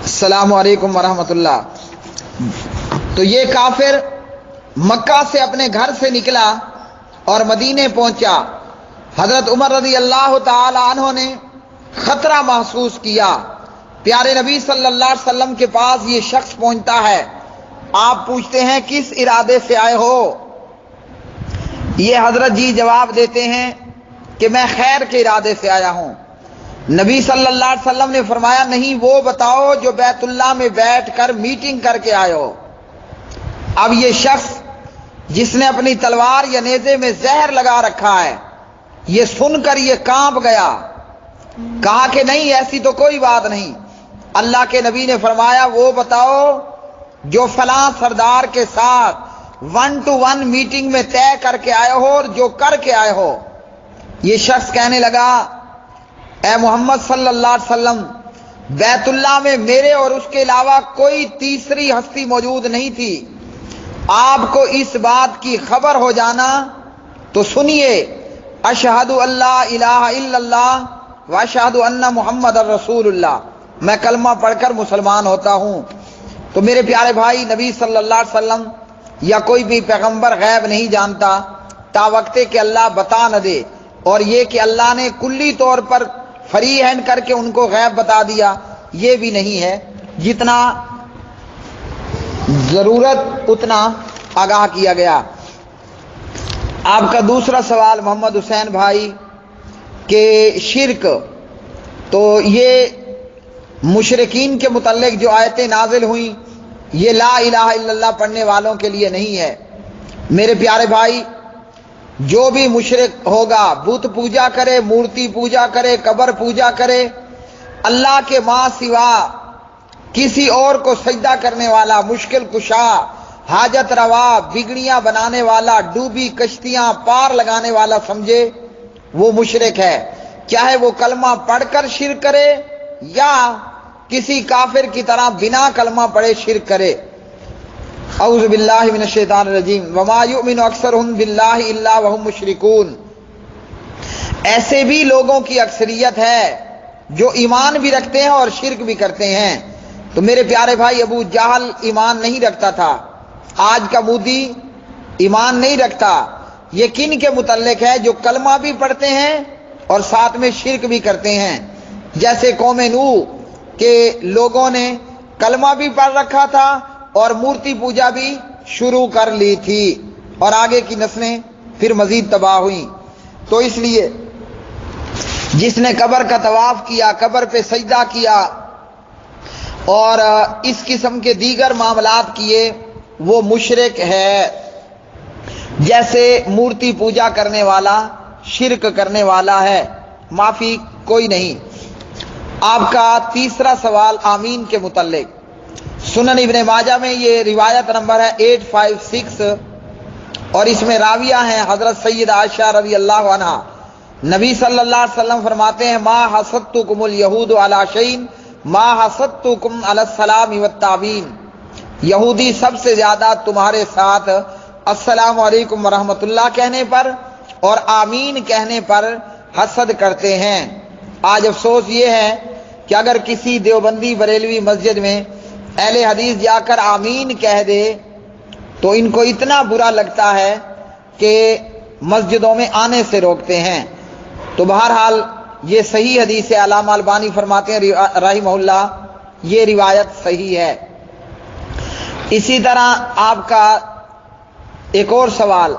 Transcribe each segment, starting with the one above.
السلام علیکم ورحمۃ اللہ۔ تو یہ کافر مکہ سے اپنے گھر سے نکلا اور مدینے پہنچا۔ حضرت عمر رضی اللہ تعالی عنہ نے خطرہ محسوس کیا۔ پیارے نبی صلی اللہ علیہ وسلم کے پاس یہ شخص پہنچتا ہے۔ آپ پوچھتے ہیں کس ارادے سے آئے ہو؟ یہ حضرت جی جواب دیتے ہیں کہ میں خیر کے ارادے سے آیا ہوں۔ نبی صلی اللہ علیہ وسلم نے فرمایا نہیں، وہ بتاؤ جو بیت اللہ میں بیٹھ کر میٹنگ کر کے آئے ہو۔ اب یہ شخص جس نے اپنی تلوار یا نیزے میں زہر لگا رکھا ہے، یہ سن کر یہ کانپ گیا، کہا کہ نہیں ایسی تو کوئی بات نہیں۔ اللہ کے نبی نے فرمایا وہ بتاؤ جو فلاں سردار کے ساتھ 1 to 1 میٹنگ میں طے کر کے آئے ہو اور جو کر کے آئے ہو۔ یہ شخص کہنے لگا اے محمد صلی اللہ علیہ وسلم، بیت اللہ میں میرے اور اس کے علاوہ کوئی تیسری ہستی موجود نہیں تھی۔ آپ کو اس بات کی خبر ہو جانا تو سنیے، اشہد اللہ الہ الا اللہ واشہد ان محمد الرسول اللہ، میں کلمہ پڑھ کر مسلمان ہوتا ہوں۔ تو میرے پیارے بھائی، نبی صلی اللہ علیہ وسلم یا کوئی بھی پیغمبر غیب نہیں جانتا تا وقت کہ اللہ بتا نہ دے، اور یہ کہ اللہ نے کلی طور پر فری ہینڈ کر کے ان کو غیب بتا دیا، یہ بھی نہیں ہے۔ جتنا ضرورت اتنا آگاہ کیا گیا۔ آپ کا دوسرا سوال محمد حسین بھائی کہ شرک، تو یہ مشرکین کے متعلق جو آیتیں نازل ہوئیں یہ لا الہ الا اللہ پڑھنے والوں کے لیے نہیں ہے۔ میرے پیارے بھائی، جو بھی مشرک ہوگا، بت پوجا کرے، مورتی پوجا کرے، قبر پوجا کرے، اللہ کے ماں سوا کسی اور کو سجدہ کرنے والا، مشکل کشا، حاجت روا، بگڑیاں بنانے والا، ڈوبی کشتیاں پار لگانے والا سمجھے، وہ مشرک ہے، چاہے وہ کلمہ پڑھ کر شرک کرے یا کسی کافر کی طرح بنا کلمہ پڑھے شرک کرے۔ اعوذ باللہ من الشیطان الرجیم، وما یؤمن اکثرهم باللہ الا وهم مشرکون۔ ایسے بھی لوگوں کی اکثریت ہے جو ایمان بھی رکھتے ہیں اور شرک بھی کرتے ہیں۔ تو میرے پیارے بھائی، ابو جہل ایمان نہیں رکھتا تھا، آج کا مودی ایمان نہیں رکھتا۔ یہ کن کے متعلق ہے؟ جو کلمہ بھی پڑھتے ہیں اور ساتھ میں شرک بھی کرتے ہیں۔ جیسے قوم نوح کے لوگوں نے کلمہ بھی پڑھ رکھا تھا اور مورتی پوجا بھی شروع کر لی تھی، اور آگے کی نسلیں پھر مزید تباہ ہوئیں۔ تو اس لیے جس نے قبر کا طواف کیا، قبر پہ سجدہ کیا اور اس قسم کے دیگر معاملات کیے، وہ مشرک ہے۔ جیسے مورتی پوجا کرنے والا شرک کرنے والا ہے، معافی کوئی نہیں۔ آپ کا تیسرا سوال آمین کے متعلق، سنن ابن ماجہ میں یہ روایت نمبر ہے 856، اور اس میں راویہ ہیں حضرت سید عائشہ رضی اللہ عنہ۔ نبی صلی اللہ علیہ وسلم فرماتے ہیں ما حسدتکم الیہود علی شیء ما حسدتکم علی السلام والتعظیم۔ یہودی سب سے زیادہ تمہارے ساتھ السلام علیکم ورحمۃ اللہ کہنے پر اور آمین کہنے پر حسد کرتے ہیں۔ آج افسوس یہ ہے کہ اگر کسی دیوبندی بریلوی مسجد میں اہل حدیث جا کر آمین کہہ دے تو ان کو اتنا برا لگتا ہے کہ مسجدوں میں آنے سے روکتے ہیں۔ تو بہرحال یہ صحیح حدیث ہے، علامہ البانی فرماتے ہیں رحمہ اللہ یہ روایت صحیح ہے۔ اسی طرح آپ کا ایک اور سوال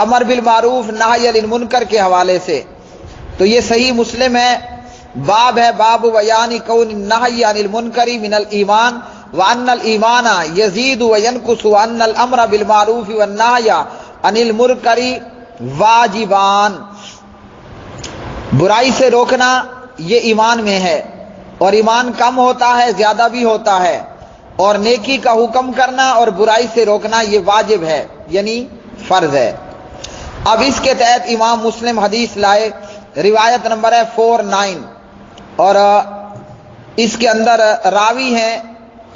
امر بالمعروف نہی عن المنکر کے حوالے سے، تو یہ صحیح مسلم ہے، باب ہے باب بیان کون النہی عن المنکر من الایمان وان الایمان یزید وینقص وان الامر بالمعروف والنہی عن المنکر واجبان۔ برائی سے روکنا یہ ایمان میں ہے، اور ایمان کم ہوتا ہے زیادہ بھی ہوتا ہے، اور نیکی کا حکم کرنا اور برائی سے روکنا یہ واجب ہے، یعنی فرض ہے۔ اب اس کے تحت امام مسلم حدیث لائے، روایت نمبر ہے 49، اور اس کے اندر راوی ہیں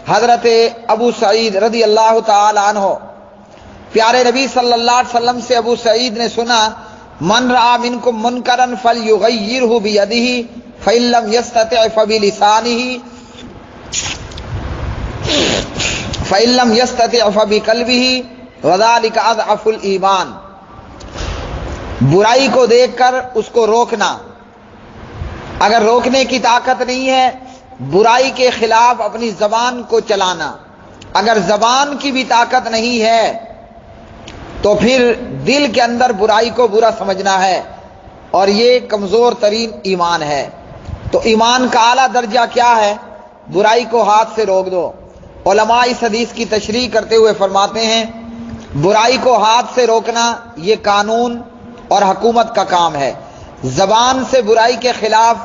حضرت ابو سعید رضی اللہ تعالی عنہ۔ پیارے نبی صلی اللہ علیہ وسلم سے ابو سعید نے سنا من رأى منکم منکرا فلیغیرہ بیدہ فإن لم یستطع فبلسانہ فَإِن لَّمْ يَسْتَطِعْ فَبِقَلْبِهِ وَذَلِكَ أَضْعَفُ الْإِيمَانِ، برائی کو دیکھ کر اس کو روکنا، اگر روکنے کی طاقت نہیں ہے برائی کے خلاف اپنی زبان کو چلانا، اگر زبان کی بھی طاقت نہیں ہے تو پھر دل کے اندر برائی کو برا سمجھنا ہے، اور یہ کمزور ترین ایمان ہے۔ تو ایمان کا اعلیٰ درجہ کیا ہے؟ برائی کو ہاتھ سے روک دو۔ علماء اس حدیث کی تشریح کرتے ہوئے فرماتے ہیں برائی کو ہاتھ سے روکنا یہ قانون اور حکومت کا کام ہے، زبان سے برائی کے خلاف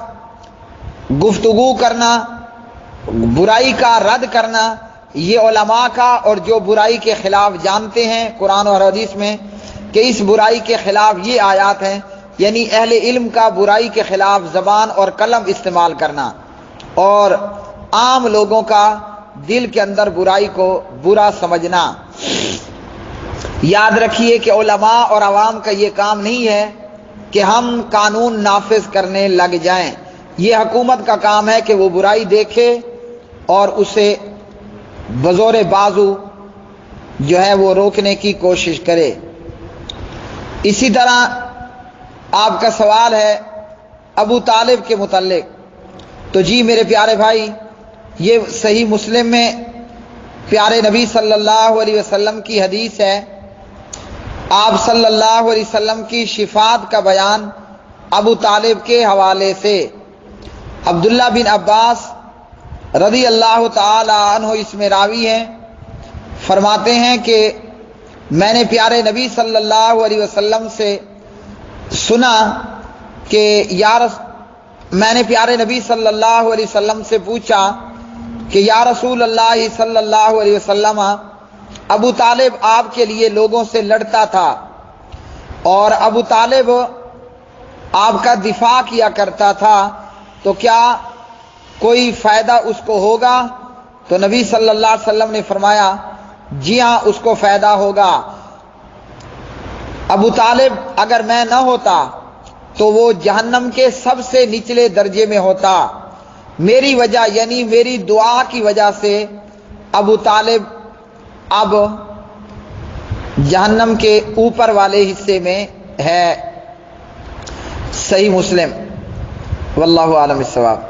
گفتگو کرنا، برائی کا رد کرنا، یہ علماء کا، اور جو برائی کے خلاف جانتے ہیں قرآن اور حدیث میں کہ اس برائی کے خلاف یہ آیات ہیں، یعنی اہل علم کا برائی کے خلاف زبان اور قلم استعمال کرنا، اور عام لوگوں کا دل کے اندر برائی کو برا سمجھنا۔ یاد رکھیے کہ علماء اور عوام کا یہ کام نہیں ہے کہ ہم قانون نافذ کرنے لگ جائیں، یہ حکومت کا کام ہے کہ وہ برائی دیکھے اور اسے بزور بازو جو ہے وہ روکنے کی کوشش کرے۔ اسی طرح آپ کا سوال ہے ابو طالب کے متعلق، تو جی میرے پیارے بھائی، یہ صحیح مسلم میں پیارے نبی صلی اللہ علیہ وسلم کی حدیث ہے، آپ صلی اللہ علیہ وسلم کی شفاعت کا بیان ابو طالب کے حوالے سے۔ عبداللہ بن عباس رضی اللہ تعالی عنہ اس میں راوی ہیں، فرماتے ہیں کہ میں نے پیارے نبی صلی اللہ علیہ وسلم سے سنا کہ میں نے پیارے نبی صلی اللہ علیہ وسلم سے پوچھا کہ یا رسول اللہ صلی اللہ علیہ وسلم، ابو طالب آپ کے لیے لوگوں سے لڑتا تھا اور ابو طالب آپ کا دفاع کیا کرتا تھا، تو کیا کوئی فائدہ اس کو ہوگا؟ تو نبی صلی اللہ علیہ وسلم نے فرمایا جی ہاں، اس کو فائدہ ہوگا۔ ابو طالب اگر میں نہ ہوتا تو وہ جہنم کے سب سے نچلے درجے میں ہوتا، میری وجہ یعنی میری دعا کی وجہ سے ابو طالب اب جہنم کے اوپر والے حصے میں ہے۔ صحیح مسلم، واللہ عالم الصواب۔